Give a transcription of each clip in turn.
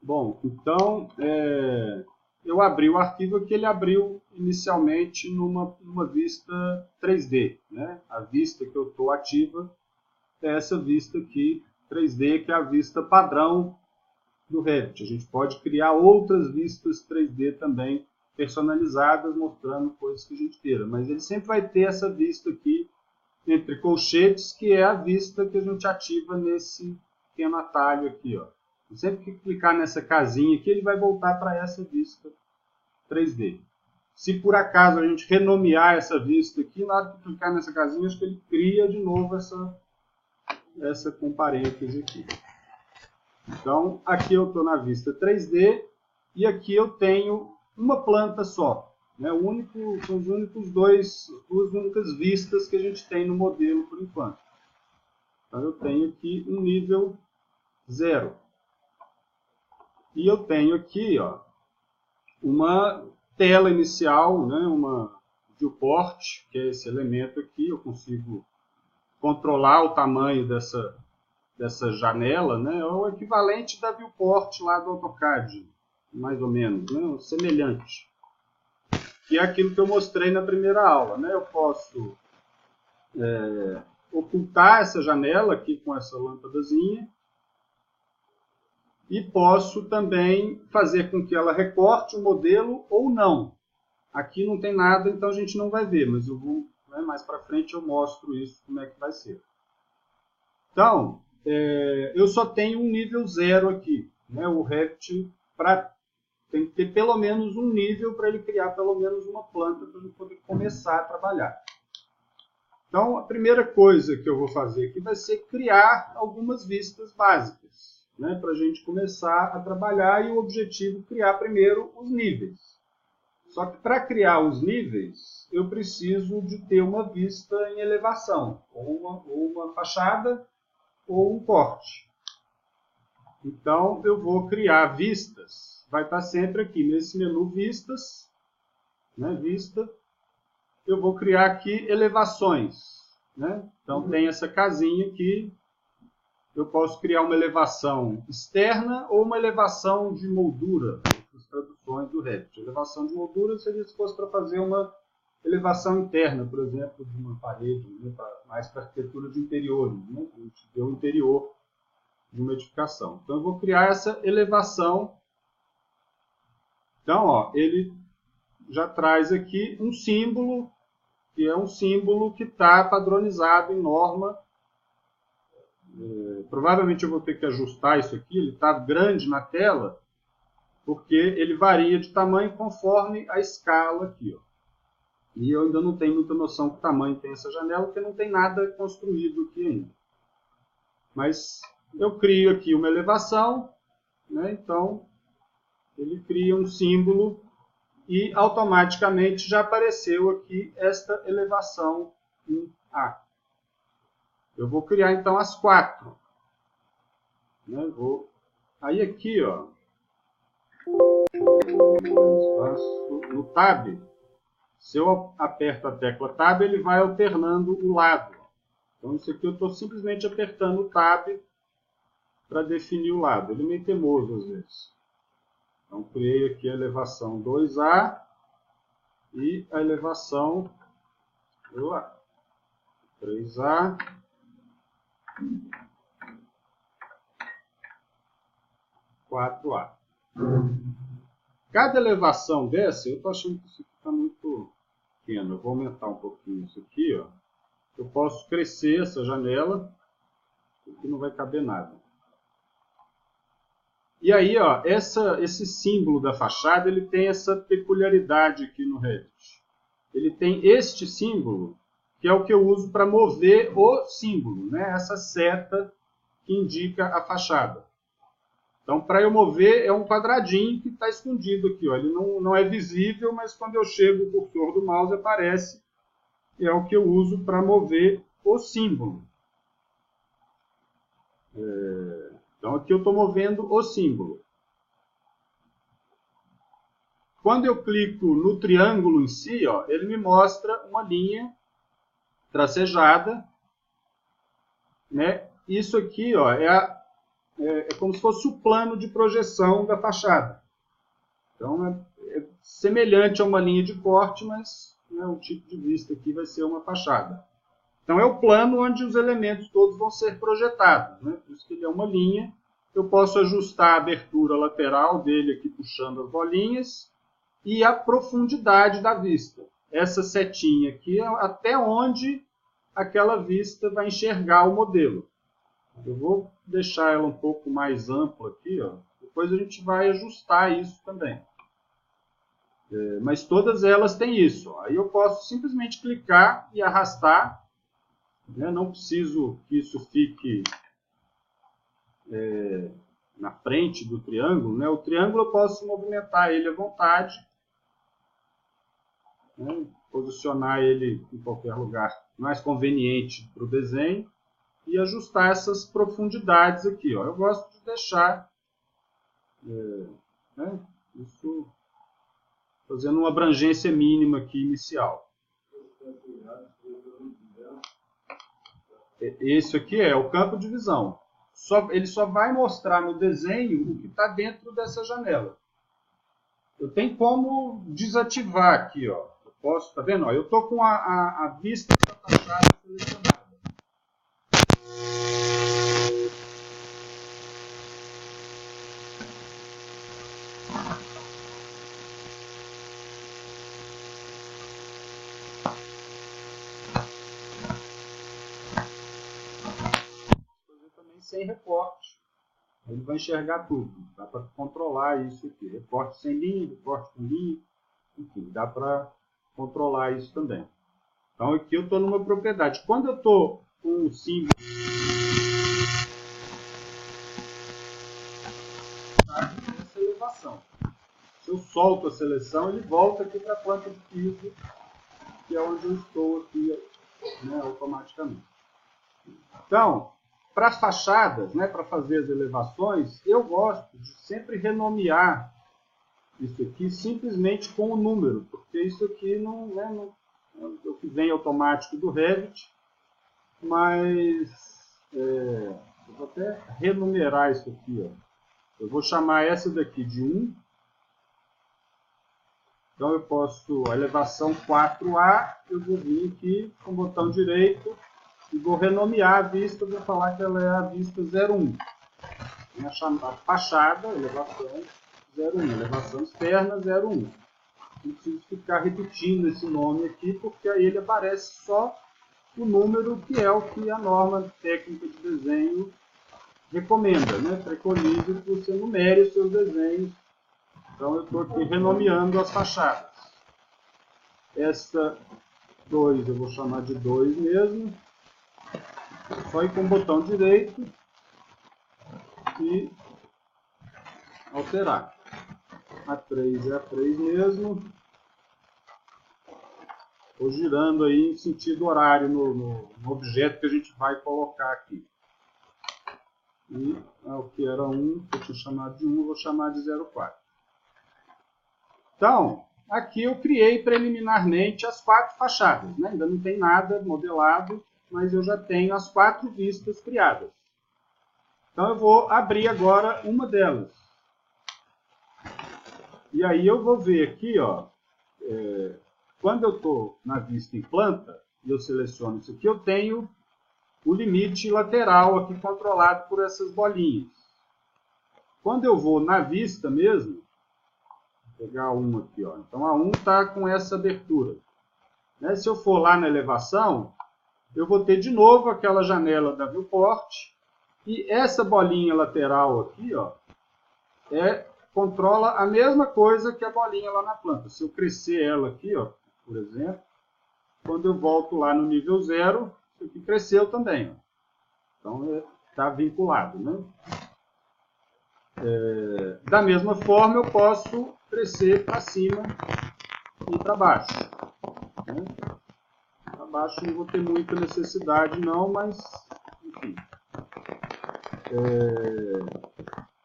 Bom, então, eu abri o arquivo aqui, ele abriu inicialmente numa vista 3D, né? A vista que eu estou ativa é essa vista aqui, 3D, que é a vista padrão do Revit. A gente pode criar outras vistas 3D também, personalizadas, mostrando coisas que a gente queira. Mas ele sempre vai ter essa vista aqui, entre colchetes, que é a vista que a gente ativa nesse pequeno atalho aqui, ó. Sempre que clicar nessa casinha aqui, ele vai voltar para essa vista 3D. Se por acaso a gente renomear essa vista aqui, na hora de clicar nessa casinha, acho que ele cria de novo essa com parênteses aqui. Então, aqui eu estou na vista 3D e aqui eu tenho uma planta só. Né? São os únicos duas únicas vistas que a gente tem no modelo por enquanto. Então, eu tenho aqui um nível 0. E eu tenho aqui, ó, uma tela inicial, né, uma viewport, que é esse elemento aqui. Eu consigo controlar o tamanho dessa janela, né, é o equivalente da viewport lá do AutoCAD, mais ou menos, né, semelhante. Que é aquilo que eu mostrei na primeira aula. Né, eu posso ocultar essa janela aqui com essa lâmpadazinha. E posso também fazer com que ela recorte o modelo ou não. Aqui não tem nada, então a gente não vai ver, mas eu vou, né, mais para frente eu mostro isso, como é que vai ser. Então, eu só tenho um nível 0 aqui. Né? O Revit tem que ter pelo menos um nível para ele criar pelo menos uma planta para a gente poder começar a trabalhar. Então, a primeira coisa que eu vou fazer aqui vai ser criar algumas vistas básicas. Né, para a gente começar a trabalhar, e o objetivo é criar primeiro os níveis. Só que para criar os níveis, eu preciso de ter uma vista em elevação, ou uma fachada, ou um corte. Então, eu vou criar vistas, vai estar sempre aqui nesse menu Vistas, né, Vista, eu vou criar aqui elevações. Né? Então, tem essa casinha aqui. Eu posso criar uma elevação externa ou uma elevação de moldura, as traduções do Revit. Elevação de moldura seria se fosse para fazer uma elevação interna, por exemplo, de uma parede, né, mais para arquitetura de interiores, né, a gente vê o interior de uma edificação. Então, eu vou criar essa elevação. Então, ó, ele já traz aqui um símbolo, que é um símbolo que está padronizado em norma. Provavelmente eu vou ter que ajustar isso aqui, ele está grande na tela, porque ele varia de tamanho conforme a escala aqui. Ó. E eu ainda não tenho muita noção que tamanho tem essa janela, porque não tem nada construído aqui ainda. Mas eu crio aqui uma elevação, né? Então ele cria um símbolo e automaticamente já apareceu aqui esta elevação em A. Eu vou criar, então, as 4. Né? Aí aqui, ó, no Tab, se eu aperto a tecla Tab, ele vai alternando o lado. Então, isso aqui eu estou simplesmente apertando o Tab para definir o lado. Ele é meio teimoso, às vezes. Então, criei aqui a elevação 2A e a elevação 3A. 4A. Cada elevação dessa, eu estou achando que isso aqui está muito pequeno. Eu vou aumentar um pouquinho isso aqui. Ó. Eu posso crescer essa janela, aqui não vai caber nada. E aí, ó, esse símbolo da fachada, ele tem essa peculiaridade aqui no Revit. Ele tem este símbolo, que é o que eu uso para mover o símbolo, né? Essa seta que indica a fachada. Então, para eu mover, é um quadradinho que está escondido aqui. Ó. Ele não é visível, mas quando eu chego o cursor do mouse aparece. E é o que eu uso para mover o símbolo. Então, aqui eu estou movendo o símbolo. Quando eu clico no triângulo em si, ó, ele me mostra uma linha tracejada. Né? Isso aqui, ó, é é como se fosse o plano de projeção da fachada. Então, é semelhante a uma linha de corte, mas, né, o tipo de vista aqui vai ser uma fachada. Então, é o plano onde os elementos todos vão ser projetados, né? Por isso que ele é uma linha. Eu posso ajustar a abertura lateral dele aqui, puxando as bolinhas, e a profundidade da vista. Essa setinha aqui é até onde aquela vista vai enxergar o modelo. Eu vou deixar ela um pouco mais ampla aqui, ó. Depois a gente vai ajustar isso também. Mas todas elas têm isso. Aí eu posso simplesmente clicar e arrastar. Né? Não preciso que isso fique na frente do triângulo. Né? O triângulo eu posso movimentar ele à vontade. Né? Posicionar ele em qualquer lugar mais conveniente para o desenho. E ajustar essas profundidades aqui. Ó. Eu gosto de deixar né, isso fazendo uma abrangência mínima aqui inicial. Esse aqui é o campo de visão. Ele só vai mostrar no desenho o que está dentro dessa janela. Eu tenho como desativar aqui. Ó. Eu posso, tá vendo? Ó, eu estou com a vista da fachada selecionada. Sem recorte. Ele vai enxergar tudo. Dá para controlar isso aqui. Recorte sem linha, recorte com linha. Enfim, dá para controlar isso também. Então aqui eu estou numa propriedade. Quando eu estou com o símbolo essa elevação. Se eu solto a seleção, ele volta aqui para a planta de piso, que é onde eu estou aqui, né, automaticamente. Então, para fachadas, né, para fazer as elevações, eu gosto de sempre renomear isso aqui simplesmente com o número, porque isso aqui não é o que vem automático do Revit, mas eu vou até renumerar isso aqui. Ó. Eu vou chamar essa daqui de 1. Então eu posso, a elevação 4A, eu vou vir aqui com o botão direito, e vou renomear a vista, vou falar que ela é a vista 01. A fachada, elevação 01, elevação externa 01. Não preciso ficar repetindo esse nome aqui, porque aí ele aparece só o número, que é o que a norma técnica de desenho recomenda, né? Preconiza que você numere os seus desenhos. Então eu estou aqui renomeando as fachadas. Essa 2 eu vou chamar de 2 mesmo. Só ir com o botão direito e alterar. A 3 é a 3 mesmo. Estou girando aí em sentido horário no objeto que a gente vai colocar aqui. E o que era 1, que eu tinha chamado de 1, eu vou chamar de 04. Então, aqui eu criei preliminarmente as 4 fachadas. Né? Ainda não tem nada modelado, mas eu já tenho as 4 vistas criadas. Então eu vou abrir agora uma delas. E aí eu vou ver aqui, ó, quando eu estou na vista em planta, e eu seleciono isso aqui, eu tenho o limite lateral aqui controlado por essas bolinhas. Quando eu vou na vista mesmo, vou pegar a 1 aqui, ó. Então a 1 está com essa abertura. Né? Se eu for lá na elevação, eu vou ter de novo aquela janela da viewport, e essa bolinha lateral aqui, ó, controla a mesma coisa que a bolinha lá na planta. Se eu crescer ela aqui, ó, por exemplo, quando eu volto lá no nível 0, isso aqui cresceu também. Ó. Então está vinculado. Né? Da mesma forma, eu posso crescer para cima e para baixo. Né? Para baixo não vou ter muita necessidade não, mas enfim.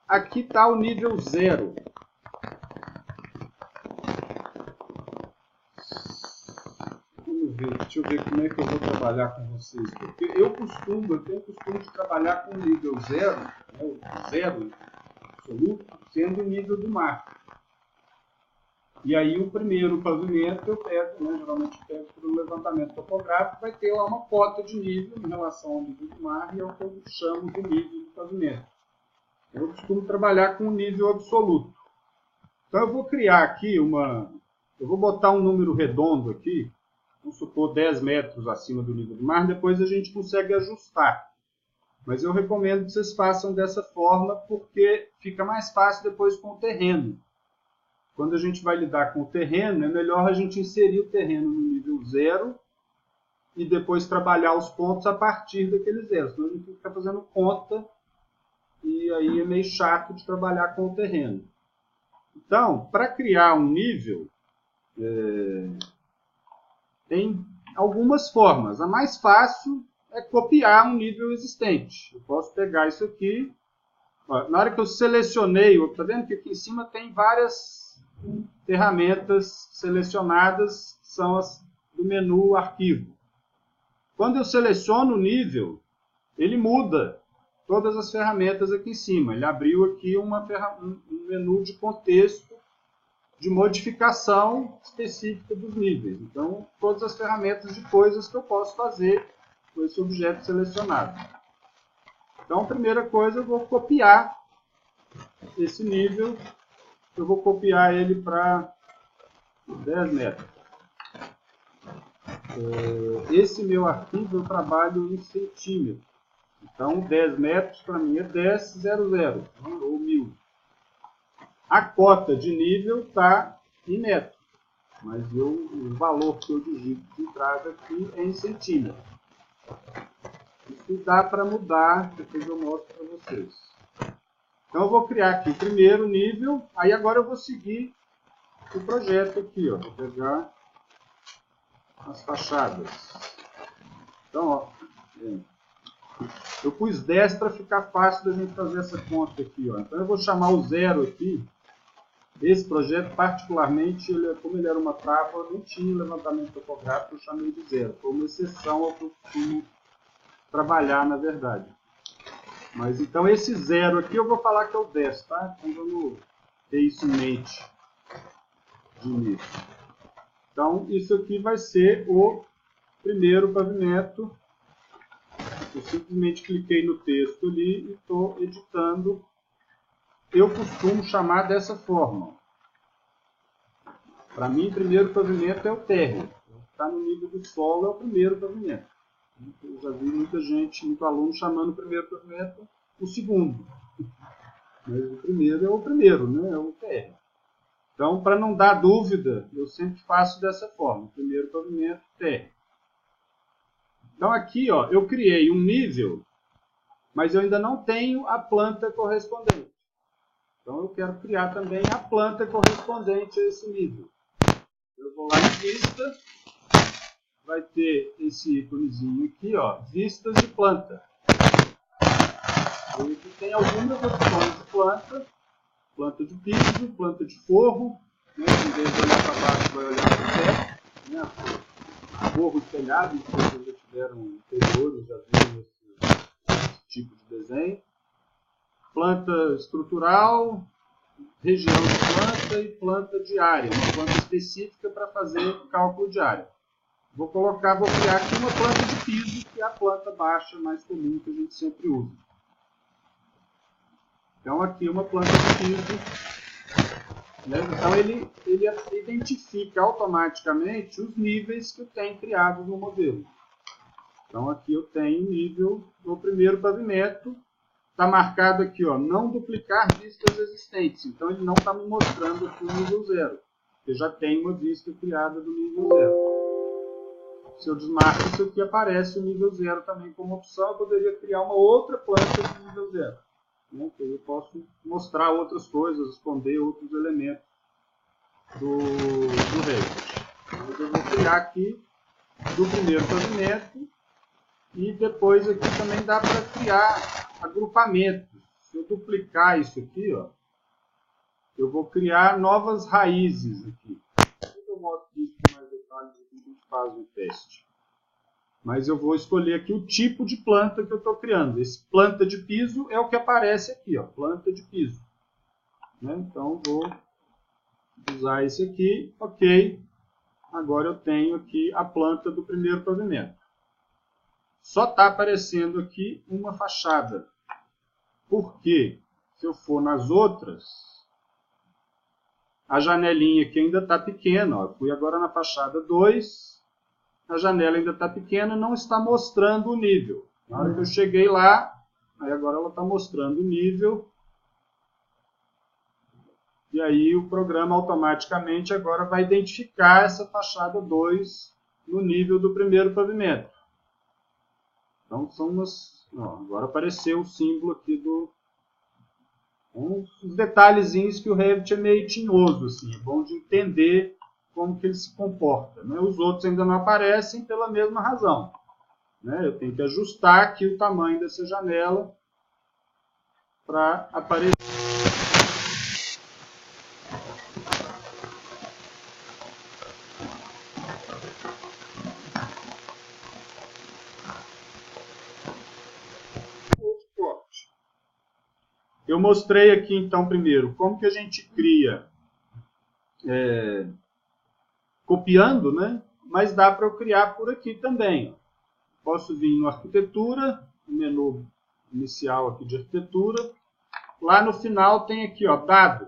Aqui está o nível 0. Vamos deixa eu ver como é que eu vou trabalhar com vocês. Porque eu tenho o costume de trabalhar com nível 0, né, o 0 absoluto, sendo o nível do mar. E aí o primeiro pavimento eu pego, né, geralmente eu pego para o levantamento topográfico, vai ter lá uma cota de nível em relação ao nível do mar, e é o que eu chamo de nível do pavimento. Eu costumo trabalhar com o nível absoluto. Então eu vou criar aqui eu vou botar um número redondo aqui, vamos supor 10 metros acima do nível do mar, depois a gente consegue ajustar. Mas eu recomendo que vocês façam dessa forma, porque fica mais fácil depois com o terreno. Quando a gente vai lidar com o terreno, é melhor a gente inserir o terreno no nível 0 e depois trabalhar os pontos a partir daquele 0. Senão a gente fica fazendo conta e aí é meio chato de trabalhar com o terreno. Então, para criar um nível, tem algumas formas. A mais fácil é copiar um nível existente. Eu posso pegar isso aqui. Ó, na hora que eu selecionei, está vendo que aqui em cima tem várias ferramentas selecionadas, são as do menu arquivo. Quando eu seleciono o nível, ele muda todas as ferramentas aqui em cima. Ele abriu aqui um menu de contexto de modificação específica dos níveis. Então, todas as ferramentas de coisas que eu posso fazer com esse objeto selecionado. Então, a primeira coisa, eu vou copiar esse nível. Eu vou copiar ele para 10 metros. Esse meu arquivo eu trabalho em centímetros. Então, 10 metros para mim é 10,00, ou 1000. A cota de nível está em metros, mas o valor que eu digito de entrada aqui é em centímetros. Isso dá para mudar, depois eu mostro para vocês. Então eu vou criar aqui o primeiro nível, aí agora eu vou seguir o projeto aqui, ó. Vou pegar as fachadas. Então, ó, eu pus 10 para ficar fácil da gente fazer essa conta aqui, ó. Então eu vou chamar o 0 aqui. Esse projeto, particularmente, como ele era uma tábua, não tinha levantamento topográfico, eu chamei de 0. Foi uma exceção ao que eu costumo trabalhar, na verdade. Mas então esse 0 aqui eu vou falar que é o 10, tá? Então vamos ter isso em mente de início. Então isso aqui vai ser o primeiro pavimento. Eu simplesmente cliquei no texto ali e estou editando. Eu costumo chamar dessa forma. Para mim, o primeiro pavimento é o térreo. Está no nível do solo, é o primeiro pavimento. Eu já vi muita gente, muito aluno, chamando o primeiro pavimento o segundo. Mas o primeiro é o primeiro, né? É o térreo. Então, para não dar dúvida, eu sempre faço dessa forma. Primeiro pavimento, térreo. Então, aqui, ó, eu criei um nível, mas eu ainda não tenho a planta correspondente. Então, eu quero criar também a planta correspondente a esse nível. Eu vou lá em Vista. Vai ter esse íconezinho aqui, ó, vistas de planta. E aqui tem algumas opções de planta. Planta de piso, planta de forro, né, em vez de olhar para baixo, vai olhar para o teto, né, forro de telhado, se vocês já tiveram interiores, já viram esse tipo de desenho. Planta estrutural, região de planta e planta de área, uma planta específica para fazer cálculo de área. Vou criar aqui uma planta de piso, que é a planta baixa mais comum que a gente sempre usa. Então aqui uma planta de piso, né? Então ele identifica automaticamente os níveis que eu tenho criados no modelo. Então aqui eu tenho o nível do primeiro pavimento, está marcado aqui, ó, não duplicar vistas existentes. Então ele não está me mostrando aqui o nível 0, porque já tem uma vista criada do nível 0. Se eu desmarco isso aqui, aparece o nível 0 também como opção. Eu poderia criar uma outra planta de nível 0. Né? Eu posso mostrar outras coisas, esconder outros elementos do Revit. Então, eu vou criar aqui do primeiro pavimento. E depois aqui também dá para criar agrupamentos. Se eu duplicar isso aqui, ó, eu vou criar novas raízes aqui. Eu mostro isso com mais detalhes aqui. faz um teste. Mas eu vou escolher aqui o tipo de planta que eu estou criando. Esse planta de piso é o que aparece aqui, ó, planta de piso. Né? Então, vou usar esse aqui, ok. Agora eu tenho aqui a planta do primeiro pavimento. Só está aparecendo aqui uma fachada. Por quê? Se eu for nas outras, a janelinha aqui ainda está pequena. Ó. Eu fui agora na fachada 2. A janela ainda está pequena, não está mostrando o nível. Na hora que eu cheguei lá, aí agora ela está mostrando o nível. E aí o programa automaticamente agora vai identificar essa fachada 2 no nível do primeiro pavimento. Então são umas... Ó, agora apareceu o símbolo aqui do... Uns detalhezinhos que o Revit é meio tinhoso, assim, é bom de entender como que ele se comporta. Né? Os outros ainda não aparecem pela mesma razão. Né? Eu tenho que ajustar aqui o tamanho dessa janela para aparecer. Eu mostrei aqui então primeiro como que a gente cria copiando, né? Mas dá para eu criar por aqui também. Posso vir no arquitetura, no menu inicial aqui de arquitetura. Lá no final tem aqui, ó, dados.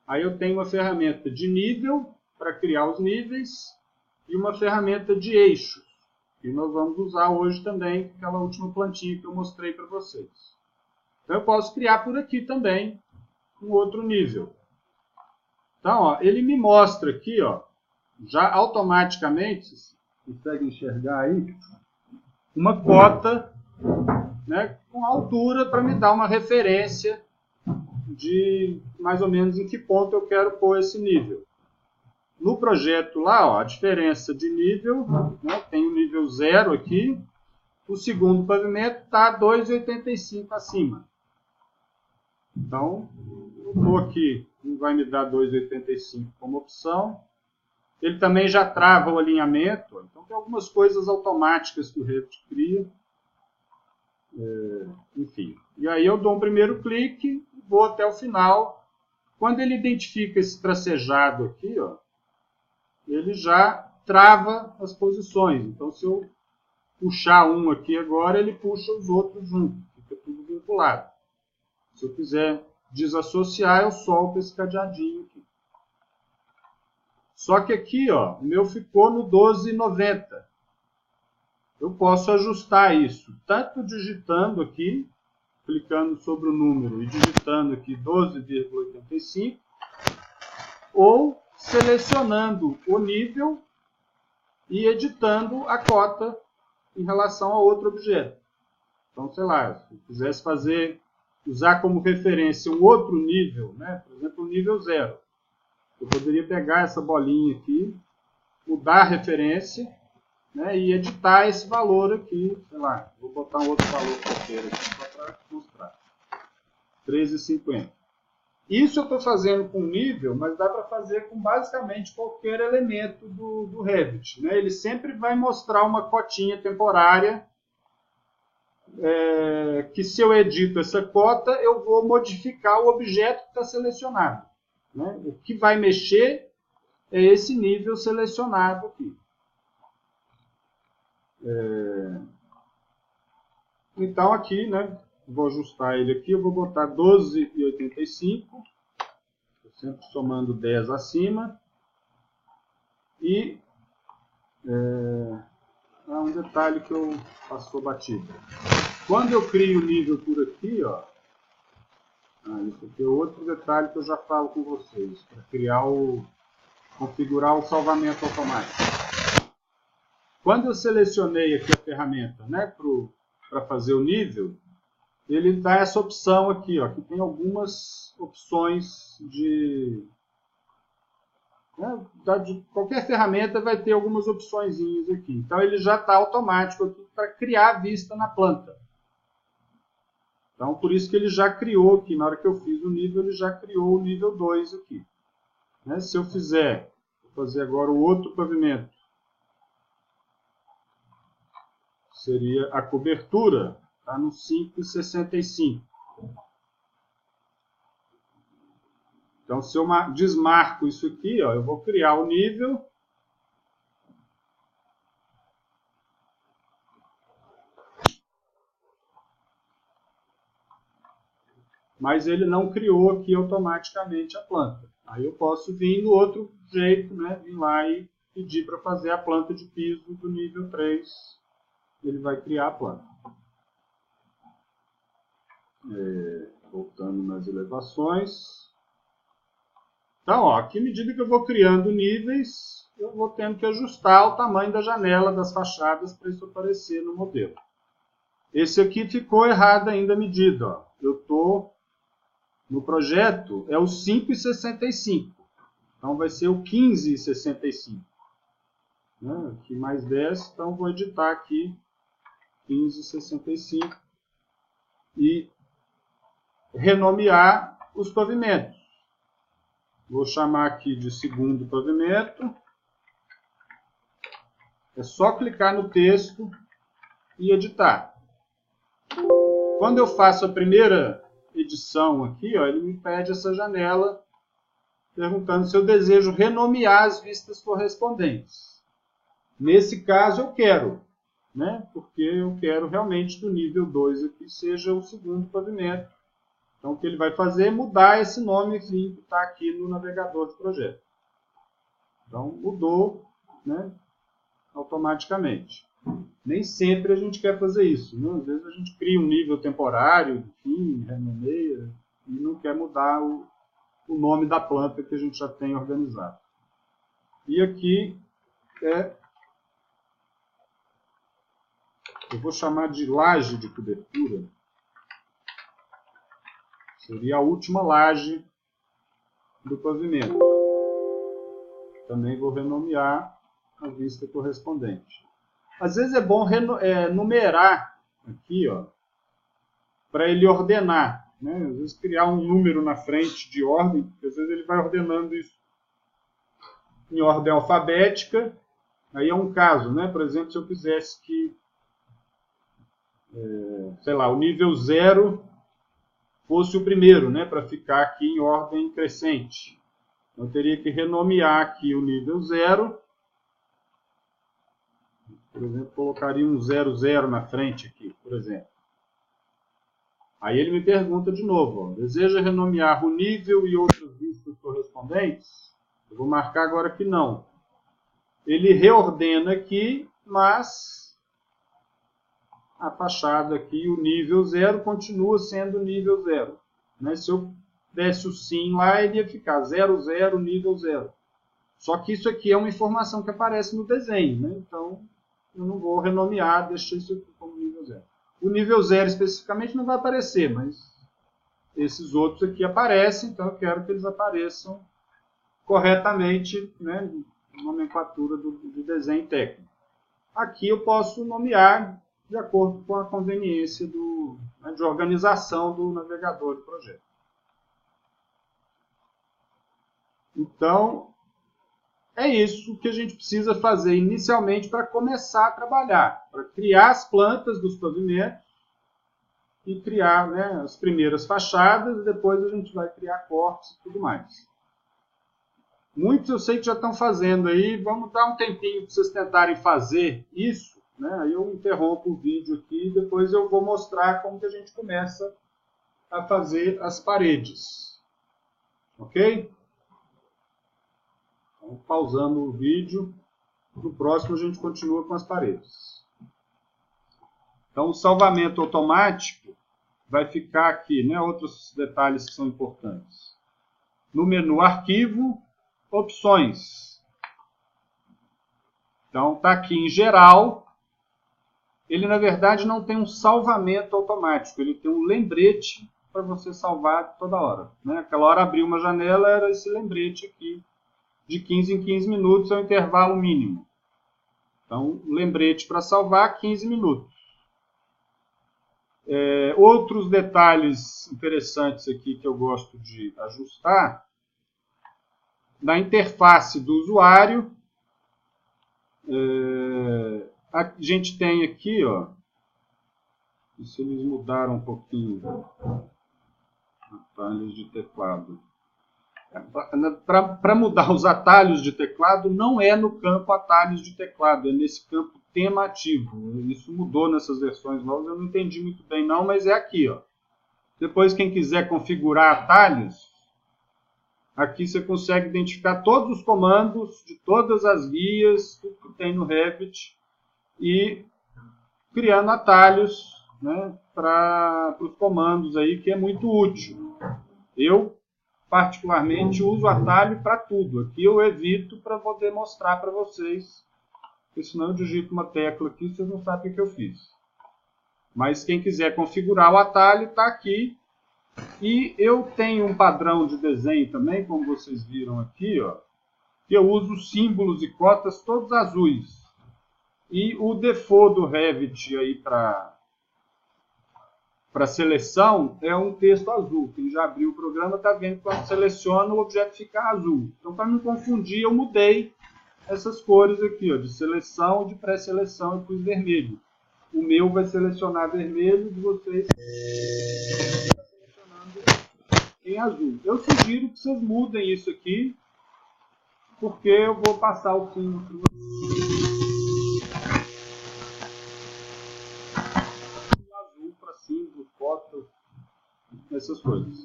Aí eu tenho uma ferramenta de nível para criar os níveis e uma ferramenta de eixos, que nós vamos usar hoje também, aquela última plantinha que eu mostrei para vocês. Então eu posso criar por aqui também um outro nível. Então, ó, ele me mostra aqui, ó, já automaticamente, vocês conseguem enxergar aí, uma cota, né, com altura para me dar uma referência de mais ou menos em que ponto eu quero pôr esse nível. No projeto lá, ó, a diferença de nível, né, tem o nível 0 aqui, o segundo pavimento está 2,85 acima. Então, eu vou aqui, ele vai me dar 2,85 como opção. Ele também já trava o alinhamento. Então, tem algumas coisas automáticas que o Revit cria. Enfim. E aí eu dou um primeiro clique, vou até o final. Quando ele identifica esse tracejado aqui, ó, ele já trava as posições. Então, se eu puxar um aqui agora, ele puxa os outros juntos. Fica tudo vinculado. Se eu quiser desassociar, eu solto esse cadeadinho aqui. Só que aqui, ó, o meu ficou no 12,90. Eu posso ajustar isso, tanto digitando aqui, clicando sobre o número e digitando aqui 12,85, ou selecionando o nível e editando a cota em relação a outro objeto. Então, sei lá, se eu quisesse usar como referência um outro nível, né? Por exemplo, o nível 0. Eu poderia pegar essa bolinha aqui, mudar a referência, né, e editar esse valor aqui, sei lá, vou botar um outro valor qualquer aqui só para mostrar. 13,50. Isso eu estou fazendo com nível, mas dá para fazer com basicamente qualquer elemento do Revit. Né? Ele sempre vai mostrar uma cotinha temporária, que se eu edito essa cota, eu vou modificar o objeto que está selecionado. Né? O que vai mexer é esse nível selecionado aqui. Então aqui, né, vou ajustar ele aqui, eu vou botar 12,85, sempre somando 10 acima. E um detalhe que eu passou batido. Quando eu crio o nível por aqui, ó, isso aqui é outro detalhe que eu já falo com vocês, para configurar o salvamento automático. Quando eu selecionei aqui a ferramenta, né, para fazer o nível, ele dá essa opção aqui, ó, que tem algumas opções de qualquer ferramenta vai ter algumas opçõezinhas aqui. Então ele já está automático aqui para criar a vista na planta. Então por isso que ele já criou aqui, na hora que eu fiz o nível, ele já criou o nível 2 aqui. Né? Se eu vou fazer agora o outro pavimento, seria a cobertura, está no 5,65. Então, se eu desmarco isso aqui, ó, eu vou criar o nível. Mas ele não criou aqui automaticamente a planta. Aí eu posso vir no outro jeito, né? Vir lá e pedir para fazer a planta de piso do nível 3. Ele vai criar a planta. Voltando nas elevações. Então, ó, aqui, à medida que eu vou criando níveis, eu vou tendo que ajustar o tamanho da janela das fachadas para isso aparecer no modelo. Esse aqui ficou errado ainda a medida. Ó. Eu estou no projeto, é o 5,65. Então, vai ser o 15,65. Né? Aqui mais 10, então vou editar aqui 15,65 e renomear os pavimentos. Vou chamar aqui de segundo pavimento. É só clicar no texto e editar. Quando eu faço a primeira edição aqui, ó, ele me pede essa janela perguntando se eu desejo renomear as vistas correspondentes. Nesse caso eu quero, né? Porque eu quero realmente que o nível 2 aqui seja o segundo pavimento. Então, o que ele vai fazer é mudar esse nomezinho que está aqui no navegador de projeto. Então, mudou, né, automaticamente. Nem sempre a gente quer fazer isso. Né? Às vezes a gente cria um nível temporário, enfim, renomeia, e não quer mudar o nome da planta que a gente já tem organizado. E aqui eu vou chamar de laje de cobertura. Seria a última laje do pavimento. Também vou renomear a vista correspondente. Às vezes é bom numerar aqui, para ele ordenar. Né? Às vezes criar um número na frente de ordem, porque às vezes ele vai ordenando isso em ordem alfabética. Aí é um caso, né? Por exemplo, se eu quisesse que, sei lá, o nível 0 fosse o primeiro, né, para ficar aqui em ordem crescente. Eu teria que renomear aqui o nível 0. Por exemplo, colocaria um 00 na frente aqui, por exemplo. Aí ele me pergunta de novo, deseja renomear o nível e outras vistas correspondentes? Eu vou marcar agora que não. Ele reordena aqui, mas a fachada aqui, o nível 0, continua sendo nível 0. Né? Se eu desse o sim lá, ele ia ficar 00, nível 0. Só que isso aqui é uma informação que aparece no desenho. Né? Então, eu não vou renomear, deixar isso aqui como nível 0. O nível 0 especificamente não vai aparecer, mas esses outros aqui aparecem, então eu quero que eles apareçam corretamente, né, na nomenclatura do desenho técnico. Aqui eu posso nomear de acordo com a conveniência de organização do navegador do projeto. Então, é isso que a gente precisa fazer inicialmente para começar a trabalhar, para criar as plantas dos pavimentos e criar, né, as primeiras fachadas, e depois a gente vai criar cortes e tudo mais. Muitos eu sei que já estão fazendo aí, vamos dar um tempinho para vocês tentarem fazer isso, né? Aí eu interrompo o vídeo aqui e depois eu vou mostrar como que a gente começa a fazer as paredes. Ok? Então, pausando o vídeo, no próximo a gente continua com as paredes. Então, o salvamento automático vai ficar aqui, né? Outros detalhes que são importantes. No menu Arquivo, Opções. Então, está aqui em Geral. Ele, na verdade, não tem um salvamento automático. Ele tem um lembrete para você salvar toda hora. Né? Aquela hora abriu uma janela, era esse lembrete aqui. De 15 em 15 minutos é o intervalo mínimo. Então, lembrete para salvar, 15 minutos. Outros detalhes interessantes aqui que eu gosto de ajustar. Na interface do usuário, A gente tem aqui, ó, se eles mudaram um pouquinho atalhos de teclado. Para mudar os atalhos de teclado, não é no campo atalhos de teclado, é nesse campo tema ativo. Isso mudou nessas versões novas, eu não entendi muito bem não, mas é aqui, ó. Depois, quem quiser configurar atalhos, aqui você consegue identificar todos os comandos de todas as guias, tudo que tem no Revit, e criando atalhos, né, para os comandos aí, que é muito útil. Eu, particularmente, uso atalho para tudo. Aqui eu evito para poder mostrar para vocês, porque senão eu digito uma tecla aqui e vocês não sabem o que eu fiz. Mas quem quiser configurar o atalho, está aqui. E eu tenho um padrão de desenho também, como vocês viram aqui, ó, que eu uso símbolos e cotas todos azuis. E o default do Revit aí para seleção é um texto azul. Quem já abriu o programa está vendo que quando seleciona o objeto fica azul. Então, para não confundir, eu mudei essas cores aqui, ó, de seleção, de pré-seleção, eu pus vermelho. O meu vai selecionar vermelho, de vocês está selecionando em azul. Eu sugiro que vocês mudem isso aqui, porque eu vou passar o símbolo para vocês. Azul para símbolo, foto, essas coisas.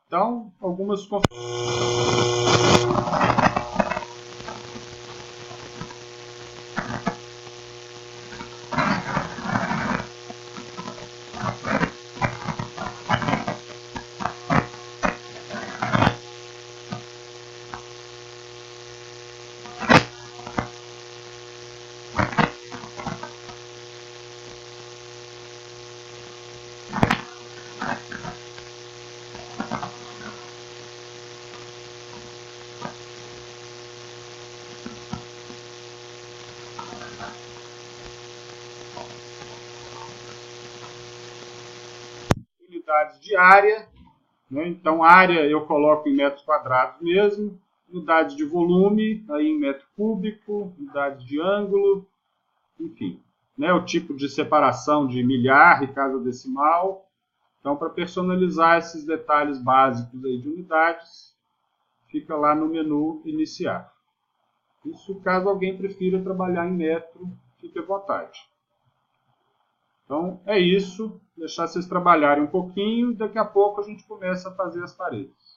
Então, algumas unidades de área, né? Então área eu coloco em metros quadrados mesmo, unidade de volume aí em metro cúbico, unidade de ângulo, enfim, né? O tipo de separação de milhar e casa decimal. Então, para personalizar esses detalhes básicos aí de unidades, fica lá no menu iniciar. Isso caso alguém prefira trabalhar em metro, fique à vontade. Então, é isso. Deixar vocês trabalharem um pouquinho e daqui a pouco a gente começa a fazer as paredes.